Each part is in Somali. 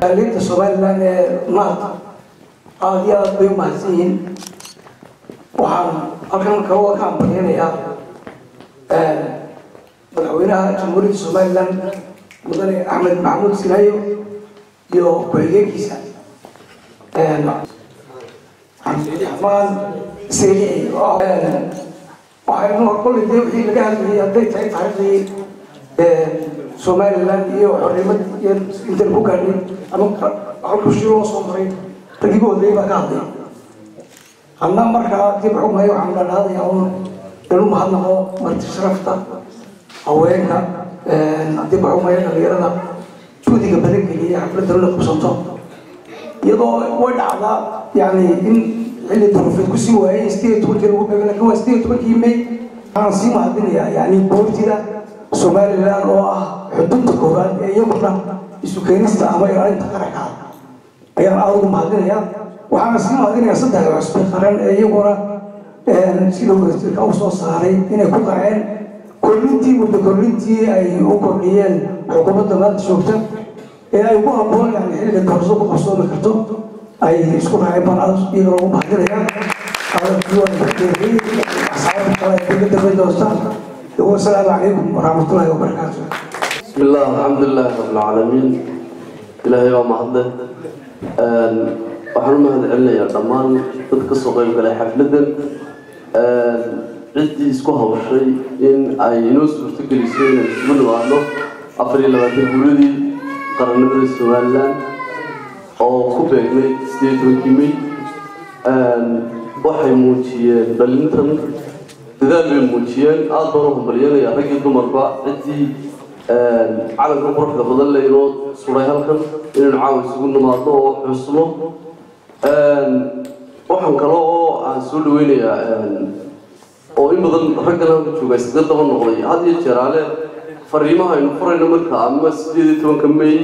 ليت الصوماليلاند مات هذه بمحسين وحن أكرم كوا كان بنينا يا مدحوينها جمهورية الصوماليلاند مدني أحمد محمود سلايو يو كويجي كيسا عبد الرحمن سيلي وحنا كل دي وحي اللي قاعد هي ديت تعرفي Somaliland iyo xornimad iyo inta ku gaadhay ama waxa ku shiro Soomaaliya tagigoodii ba ka hadlay anna markaa dib u mayo waxaan dhaladay inuu mahadnaqo marti sharafta haweenka dib u mayo dhalinyarada juudiga badan kaliya xafladda la qabsanto iyadoo way dhacdaa yani in xilli duruufeed ku sii waayay isteed turkiga ugu beegna kuwa isteed turkiga may aan sii mahadinaya yani boortida Somaliland oo ah xudunta koobaad ee iyaguna isu keenista ama ilaalinta qaranka ayaan aad ugu mahadinaya waxaan sii mahadinaya saddex cusub qaran ee iyaguna sidoo kale ka soo saaray inay ku qaceen korintii ay u kordhiyeen xukuumadda maanta joogta ee ay ku habboon yani xilliga doorasho ku qabsoomi karto ay isku raaceen baan aad iyagoo ugu mahadinaya والسلام عليكم ورحمة الله وبركاته. بسم الله الحمد لله رب العالمين. إلهي ومحضه. وحرمه هذا يا رمان تذكر قيمة لحفلة. عندي إسكوها وشيء إن أينوس وتكلي سين من وانه أفريل لما تقولي قرن السوالان أو كوبيمي ستيتوكيمي وحي موتي بلنتن dadaalay muujiyeen aad baan u hambalyeynaya ragii dumarba cidii calanka quruxda badan leh inoo suray halkan inaan caawa isugu nimaadno oo xusno waxaan kale oo aan soo dhaweynayaa oo in badan raggana jooga iskaga daba noqday had iyo jeeraale fariimaha aynu furayno marka ama 18 May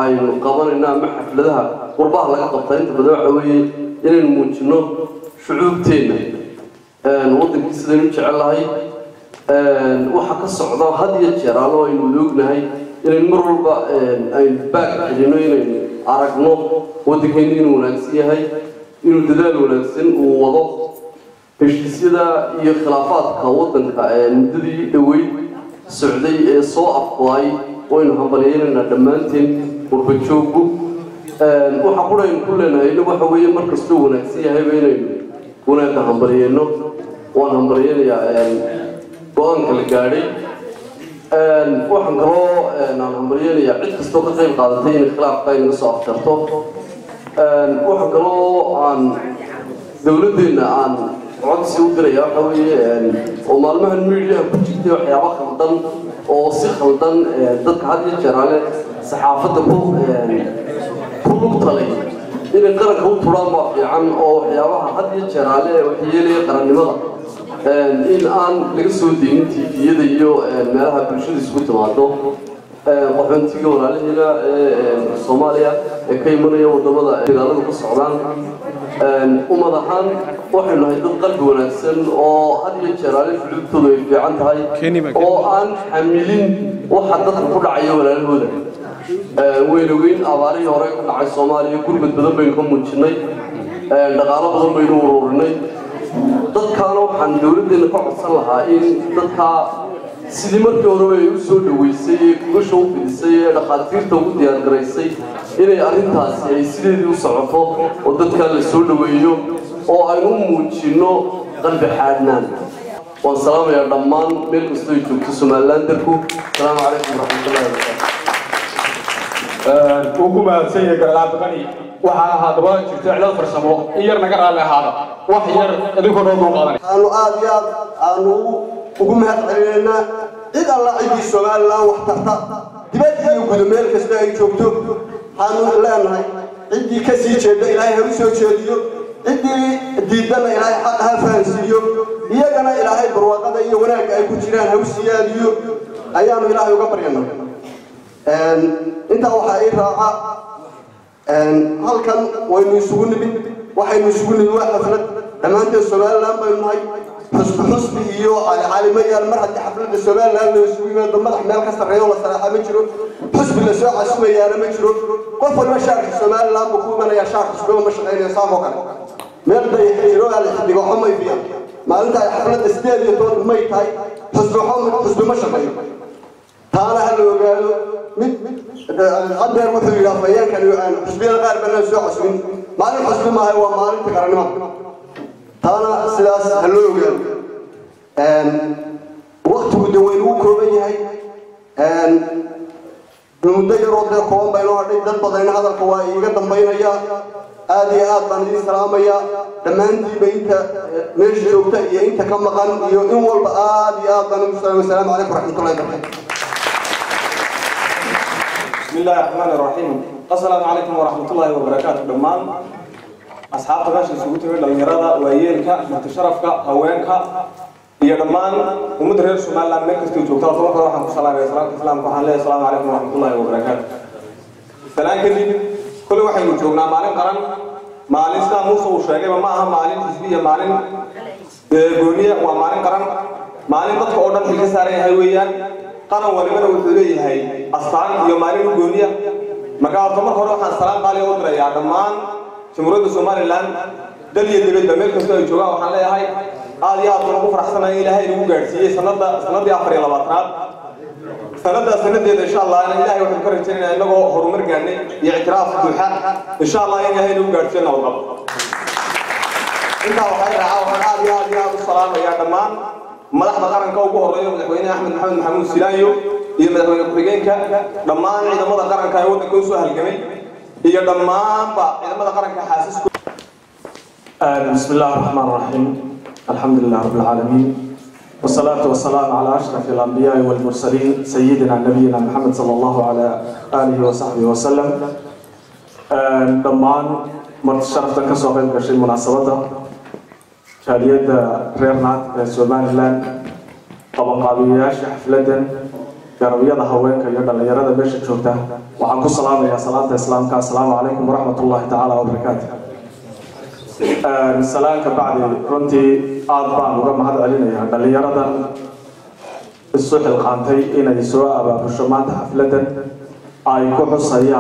aynu qabanayna ama xafladaha qurbaha laga qabtay inta badan waxa weeye inaynu muujino shucuubteena waddankii sidaynu jecelahay waxa ka socda had iyo jeer oo aynu ognahay inaynu mar walba aynu baag xidhino inaynu aragno waddankeenu inuu wanaagsan yahay inuu dadaal wanaagsan uu wado heshiisyada iyo khilaafaadka waddanka muddadii dhaweyd socday ee soo afqaay waynu hambalyeynayna dhammaanteen qurba jooggu waxa quraynu ku leenahay waxa weeye markastoo wanaagsan yahay inaynu wanaagga hambalyeyno waan hambalyeynaya go'aanka la gaadhay waxaan kaloo aan hambalyeynaya cid kastoo ka qayb qaadatay in khilaafka inaga soo afjarto waxaan kaloo aan dowladdeena aan codsi u diraya waxa weeye oo maalmahan media ku jirtay waxyaabo khaldan oo si khaldan dadka had iyo jeeraale saxaafadda ku lugtalay inay qaranka u turaan baa fiican oo waxyaabaha had iyo jeeraale waxyeelaya qarannimada in aan laga soo deyin TV-yada iyo meelaha bulshada isku timaado qaxoontiga walaalaheena Soomaaliya ee ka imanaya wadamada dagaalada ku socdaan ummad ahaan waxaynu nahay dad qalbi wanaagsan oo had iyo jeeraale xulubtoodu ay fiican tahay oo aan xamilin waxa dadka ku dhacaya walaalahooda weyn abaarihii hore ku dhacay Soomaaliya gurmad badan baynu ka muujinay dhaqaale badan baynu ururinay dadkaana waxaan dowladdeena ka codsan lahaa in dadka sidii markii hore ay u soo dhaweysay kuga soo fidisay dhaqaatiirta ugu diyaar garaysay inay arrintaasi ay sideedii u socoto oo dadka la soo dhaweeyo oo aynu muujino qalbi xaadnaan waan salaamayaa dhammaan meel kastoo ay joogto Somalilanderku salaamu calaykum waraxmatullaahi wabarakaatuh ugu mahadsanyahay garaad qani waxa hadaba jirta cilad farsamo in yar naga raali ahaada wax yar adinkoo noo qaadanay aanu aad iyo aad ugu mahadcelinayna cid alla cidii Somaliland wax tarta dibadda iyo guud meel kasta ay joogto waxaanu leenahay cidii ka sii jeeda Ilaahay ha u soo jeediyo cidii diidana Ilaahay xaq ha fahansiiyo iyagana Ilaahay barwaaqada iyo wanaagga ay ku jiraan ha u siyaadiyo ayaanu Ilaahay uga baryanaa inta waxa ay raaca halkan waynu isugu nimid waxaynu isugu nimid waa xaflad dhammaanteen Somaliland baynu nahay حسب iyo caalamiyaal mar hadii xafladda Soomaaliland loo isugu yimaado madax meel ka sareeyo la saraaxa ma jiro xusbi la soo casuumayana ma jiro qof walba shaarka Soomaaliland ku imanaya shaarka xusbiga ma shaqeynaya saamo kale meel day xiro ala xidigo xumay fiya maalinta ay xafladda 8 may tahay xusbi ma shaqeeyo taana hal ogaado mid adeer wuxuu yiraahdaa kan xusbiyada qaar bana soo casuumin maalin xusbi ma waa maalinta qaranimada taana sidaas hal ogaado وقت ودوين وكوبي هاي المدير رد كون بينه هذي دل بدرين هذا القوائي قدم بينه يا آديات بندي سلام يا دمانتي بينك مش جوكتا يا أنت كم مكان يوم والآديات بندي السلام عليكم ورحمة الله وبركاته. بسم الله الرحمن الرحيم. السلام عليكم ورحمة الله وبركاته. دمان أصحاب تماشي سويته للمرادة ويلك متشرفك هوانك يا دمان ومدير Soomaaliland meel kasta joogto sababtoo waxaan ku salaamayaa waxaan leeyahay assalaamu calaykum waraxmatullaahi wabarakaatuh salaan kadib kulli waxaynu joognaa maalin qaran maalin sida Muuse uu sheegay ma aha maalin xisbiya maalin gooniya waa maalin qaran maalin dadka oo dhan xilka saaran yahay weeyaan qaran walibana wuxuu leeyahay astaan iyo maalin gooniya marka hore waxaan salaam qaali u dirayaa dhammaan jamhuuriyadda Soomaaliland dal iyo dibadda meel kasta ay joogaan waxaan leeyahay aad iyo aad ugu faraxsanahay ilaahay inuu gaarsiiyay sanadii 24 sanadeeda insha Allah in ilaahay wuxuu ka rajaynayaa inagoo horumar gaarnay iyo ictiraaf buuxa insha Allah in ilaahay inuu gaarsiiyo nabad inta waxay raacaan aad iyo aad u salaamaya dhammaan madaxda qaranka ugu horeeya madaxweynaha Axmed Maxamed Maxamuud Silaayo iyo madaxweyne ku-xigeenka dhammaan ciidamada qaranka ee waddanka u soo halgamay iyo dhammaanba ciidamada qaranka xaasiska بسم الله الرحمن الرحيم الحمد لله رب العالمين والصلاة والسلام على أشرف الأنبياء والمرسلين سيدنا نبينا محمد صلى الله على آله وصحبه وسلم ضمان مرتشرف تكسر قيم كشيء مناسبة شاليد ريرنات سوماليلاند طبقابياش حفلة جربية هواك يدا ليرد بيش تشوفته وعنكم السلام يا صلاة الإسلام السلام عليكم ورحمة الله تعالى وبركاته السلام بعد رنتي أربعة وجمع هذا علينا يعني يردا الصح القانتي إن يسوع أبا بشمات حفلة أي كحص هي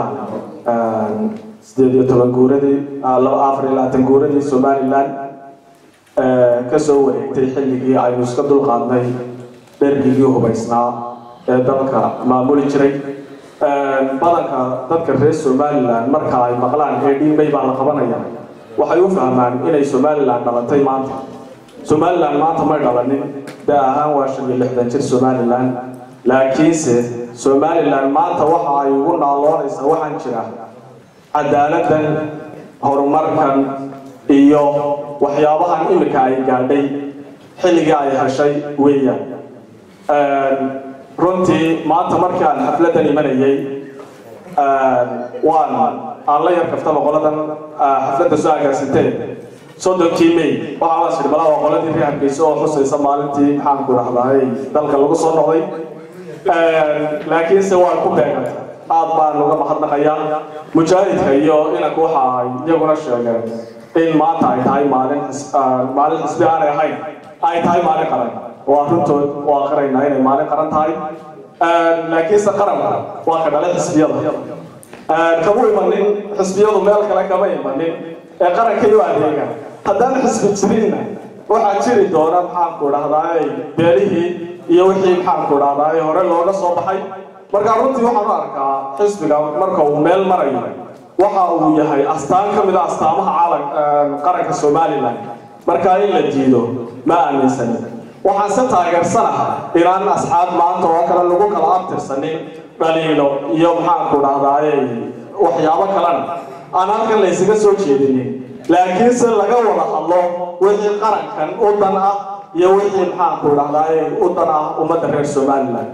استديو تلقوردي لو آخر لا تلقوردي Somaliland كسوة تحلي أي مسكت القانتي برجيو هو بيسنا ذلك معمول شري بدك تذكر رئيس Somaliland مركز مقلان هدين بيبان الخبرنا يعني waxay u fahmaan inay Somaliland dhalatay maanta Somaliland maanta ma dhalanin daahan waa 60 jir Somaliland laakiinse Somaliland maanta waxa ay ugu naaloonaysaa waxaan jira cadaaladdan horumarkan iyo waxyaabahan imika ay gaadhay xilliga ay heshay weeyaan runtii maanta markaan xafladan imanayay waan الله يركب تبع قلنا حفلة الساعة ستة صدق كيمي وعاوز البلا وقلنا في حد بيسوي خصوصا يسمى حان كل هذا هاي ذلك اللي قصوا نقضي لكن سواء كوبين أطبعا لو ما حد خيال مجاهد هيو إن كوها يقول الشيء إن ما تاي مالن حسبيان هاي تاي مالن كران وأنتو وآخرين هاي مالن كران تاي لكن سكرم وآخر على حسبيان كابو يمنين حسبيان ومال كلا كما يمنين قرن كيو عليك هذا حسب سنين waxaa jiri doona maxaan ku dhahday beerihi iyo wixii maxaan ku dhahday hore looga soo baxay marka runtii waxaan arkaa xisbiga marka uu meel marayo waxa uu yahay astaan kamid ah astaamaha qaranka Somaliland marka in la diido ma aaminsan waxaan se taageersanahay inaan asxaab maanta oo kale lagu kala abtirsanin dhaliilo iyo maxaan ku dhahday waxyaabo kale aan halkan la isaga soo jeedinin laakiin se laga wada hadlo wixii qarankan u dan ah iyo wixii maxaan ku dhahday u dan ah ummadda reer Somaliland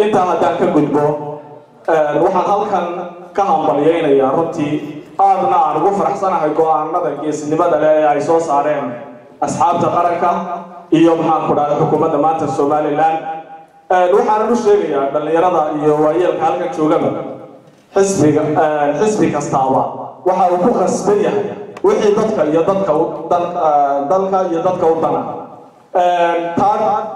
inta hadaan ka gudbo waxaan halkan ka hambalyeynaya runtii aadna aan ugu faraxsanahay go'aanada geesinimada leh ay soo saareen asxaabta qaranka iyo maxaan ku dhahday xukuumadda maanta Somaliland waxaan u sheegayaa dhalinyarada iyo waayeelka halkan joogaba xisbi kastaaba waxa uu ku khasban yahay wixii dalka iyo dadka u dana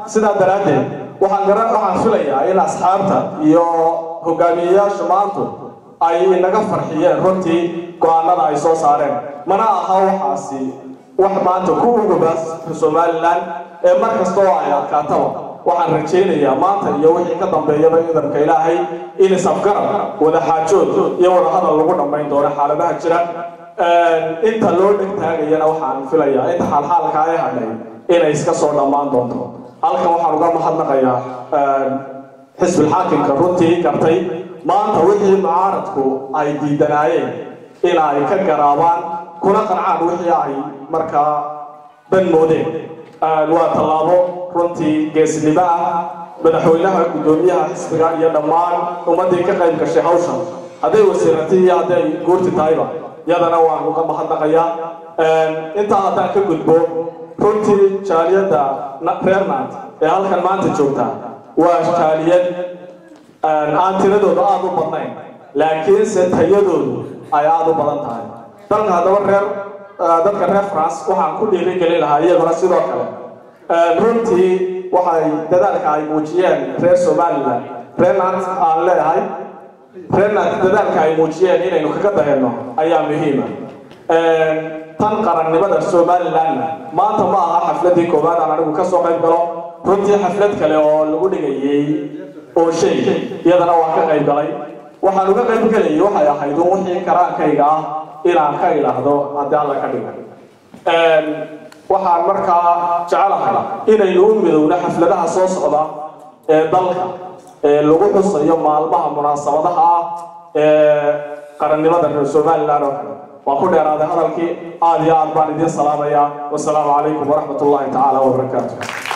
sidaa daraaddeed waxaan filayaa in asxaabta iyo hogaamiyeyaasha maantu ay inaga farxiyeen runtii go'aanada ay soo saareen mana aha waxaasi wax maanta ku ugabaas Somaliland ee mar kasta oo ay adkaataba waxaan rajaynayaa maanta iyo wixii ka dambeeyaba idanka Ilaahay in isafgarad wada xaajood iyo wada hadal lagu dhameyn doono xaaladaha jira inta loo dhigtaagayana waxaan filayaa inta xaalka ay hadhay inay iska soo dhamaan doonto halkan waxaan uga mahadnaqayaa xisbi xaakimka runtii gartay maanta wixii mucaaradku ay diidanaayeen in ay ka garaabaan kuna qancaan wixii ay markaa dan moodeen waa tallaabo runtii geesnimo ah madaxweynaha gudoomiyaha xisbiga iyo dhammaan ummadii ka qayb gashay hawshan hadday wasiiratay iyo hadday guurti tahayba yadana waan uga mahadnaqayaa intaa haddaan ka gudbo runtii jaaliyadda reernaad ee halkan maanta joogta waa jaaliyad aan tiradooda aad u badnayn laakiinse tayadoodu ay aad u badan tahay dalka haddaba dadka reer France waxaan ku dhiirigelin lahaa iyaguna sidoo kale runtii waxay dadaalka ay muujiyeen reer Somaliland reernaad aan leeyahay reernaad dadaalka ay muujiyeen inaynu kaga dayano ayaa muhiima tan qarannimada Somaliland maanta ma aha xafladii koowaad aan anigu ka soo qayb galo runtii xaflad kale oo lagu dhigayay oo shay iyadana waan ka qayb galay waxaan uga qayb galayay waxay ahayd wixii karaankayga ah inaan ka ilaahdo haddii alla ka dhigo waxaan markaa jecelahay inaynu u midowno xafladaha soo socda ee dalka ee lagu xusayo maalmaha munaasabadaha ah ee qarannimada reer Somaliland oo kale waan ku dheeraaday hadalkii aad iyo aad baan idin salaamayaa wassalaamu calaykum waraxmatullaahi tacaala wabarakaatuh